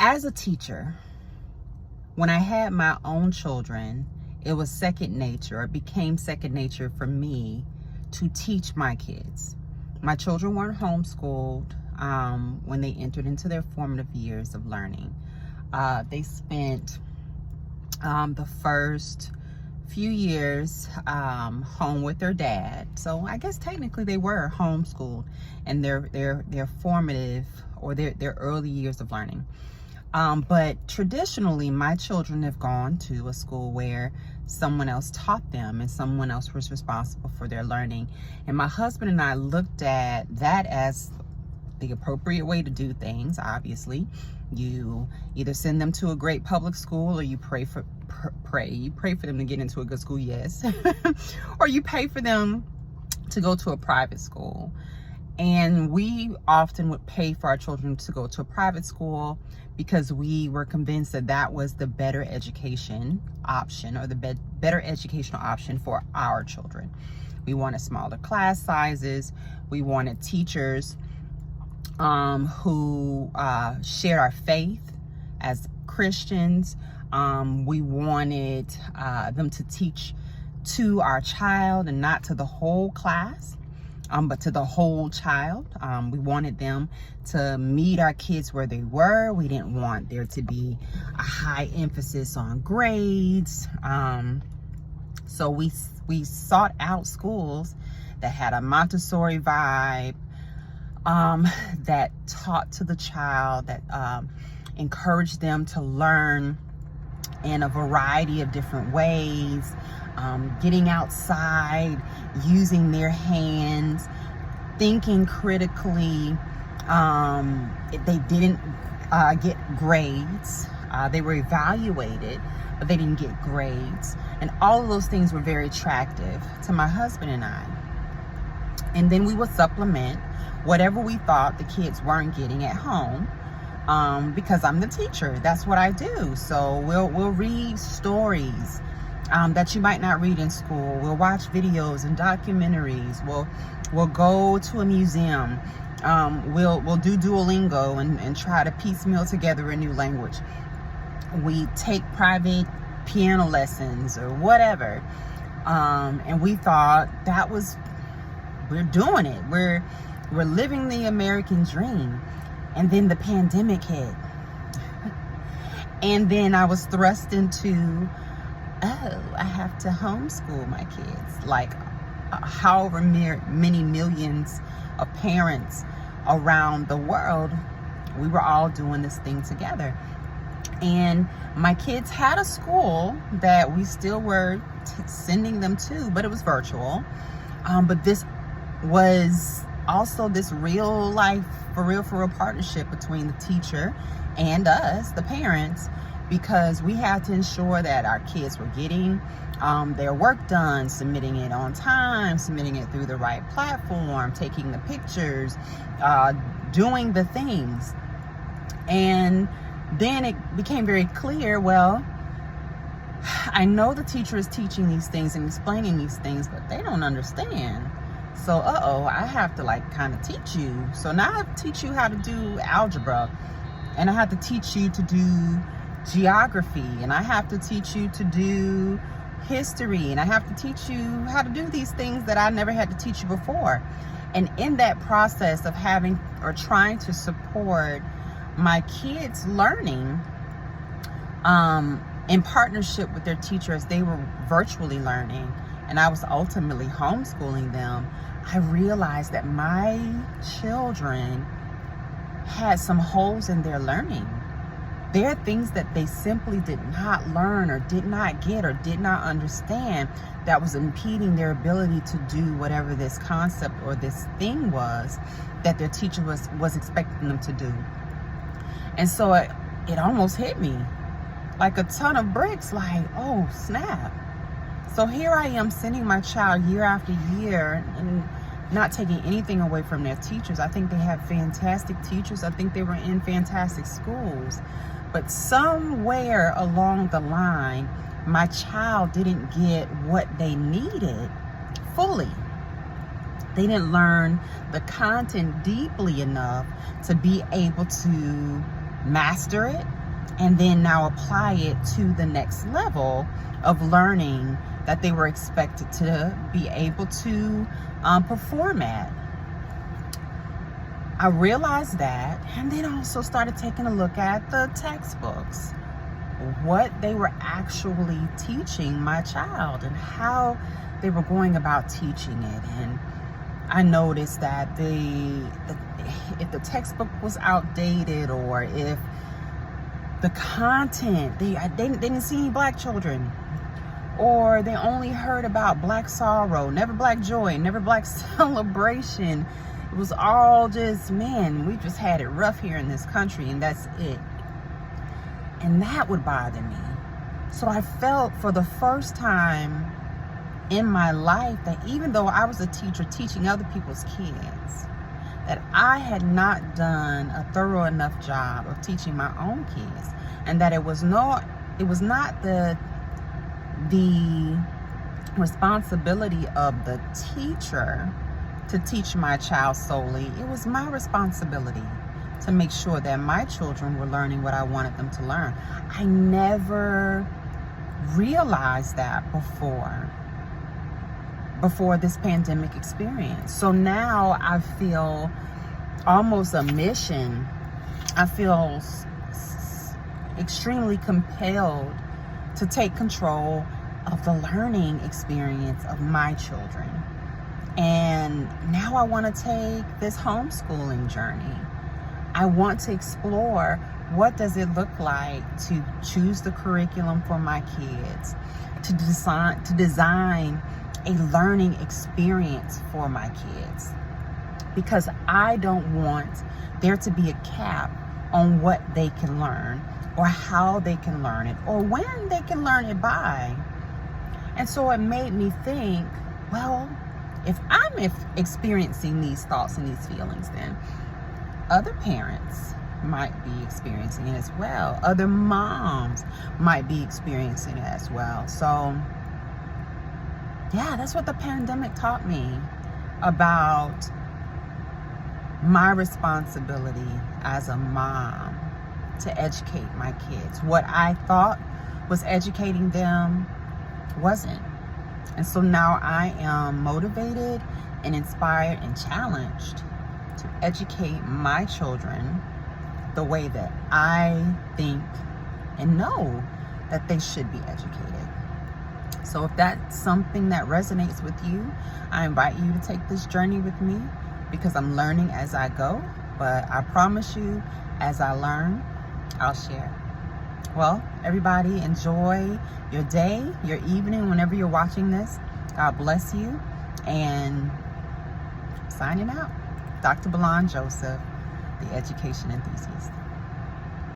As a teacher, when I had my own children, it was second nature, or it became second nature for me to teach my kids. My children weren't homeschooled when they entered into their formative years of learning. They spent the first few years home with their dad. So I guess technically they were homeschooled in their formative or their early years of learning. But traditionally, my children have gone to a school where someone else taught them and someone else was responsible for their learning. And my husband and I looked at that as the appropriate way to do things. Obviously, you either send them to a great public school, or you pray for them to get into a good school, yes, or you pay for them to go to a private school. And we often would pay for our children to go to a private school because we were convinced that that was the better education option, or the better educational option for our children. We wanted smaller class sizes. We wanted teachers who shared our faith as Christians. We wanted them to teach to our child and not to the whole class, but to the whole child. We wanted them to meet our kids where they were. We didn't want there to be a high emphasis on grades. So we sought out schools that had a Montessori vibe, that taught to the child, that encouraged them to learn in a variety of different ways, getting outside, using their hands, thinking critically. They didn't get grades. They were evaluated, but they didn't get grades. And all of those things were very attractive to my husband and I. And then we would supplement whatever we thought the kids weren't getting at home, because I'm the teacher. That's what I do. So we'll read stories that you might not read in school. We'll watch videos and documentaries. We'll go to a museum. We'll do Duolingo and try to piecemeal together a new language. We take private piano lessons or whatever. And we thought we're doing it. We're living the American dream. And then the pandemic hit. And then I was thrust into, I have to homeschool my kids. Like however many millions of parents around the world, we were all doing this thing together. And my kids had a school that we still were sending them to, but it was virtual. But this was also this real life, for real partnership between the teacher and us, the parents, because we had to ensure that our kids were getting their work done, submitting it on time, submitting it through the right platform, taking the pictures, doing the things. And then it became very clear, well, I know the teacher is teaching these things and explaining these things, but they don't understand. So, I have to kind of teach you. So now I have to teach you how to do algebra, and I have to teach you to do geography, and I have to teach you to do history, and I have to teach you how to do these things that I never had to teach you before. And in that process of having or trying to support my kids' learning, in partnership with their teachers, they were virtually learning, and I was ultimately homeschooling them. I realized that my children had some holes in their learning. There are things that they simply did not learn, or did not get, or did not understand, that was impeding their ability to do whatever this concept or this thing was that their teacher was expecting them to do. And so it almost hit me like a ton of bricks, like, oh snap. So here I am sending my child year after year and not taking anything away from their teachers. I think they have fantastic teachers. I think they were in fantastic schools. But somewhere along the line, my child didn't get what they needed fully. They didn't learn the content deeply enough to be able to master it, and then now apply it to the next level of learning that they were expected to be able to perform at. I realized that, and then also started taking a look at the textbooks, what they were actually teaching my child and how they were going about teaching it. And I noticed that if the textbook was outdated, or if the content, they didn't see any black children, or they only heard about black sorrow, never black joy, never black celebration. It was all just, man, we just had it rough here in this country, and that's it. And that would bother me. So I felt for the first time in my life that even though I was a teacher teaching other people's kids, that I had not done a thorough enough job of teaching my own kids, and that it was not the responsibility of the teacher to teach my child solely. It was my responsibility to make sure that my children were learning what I wanted them to learn. I never realized that before this pandemic experience. So now I feel almost a mission. I feel extremely compelled to take control of the learning experience of my children. And now I want to take this homeschooling journey. I want to explore, what does it look like to choose the curriculum for my kids, to design a learning experience for my kids, because I don't want there to be a cap on what they can learn, or how they can learn it, or when they can learn it by. And so it made me think, well, if I'm experiencing these thoughts and these feelings, then other parents might be experiencing it as well. Other moms might be experiencing it as well. So yeah, that's what the pandemic taught me about my responsibility as a mom to educate my kids. What I thought was educating them wasn't. And so now I am motivated and inspired and challenged to educate my children the way that I think and know that they should be educated. So if that's something that resonates with you, I invite you to take this journey with me, because I'm learning as I go. But I promise you, as I learn, I'll share. Well, everybody, enjoy your day, your evening, whenever you're watching this. God bless you. And signing out, Dr. Belon Joseph, the Education Enthusiast.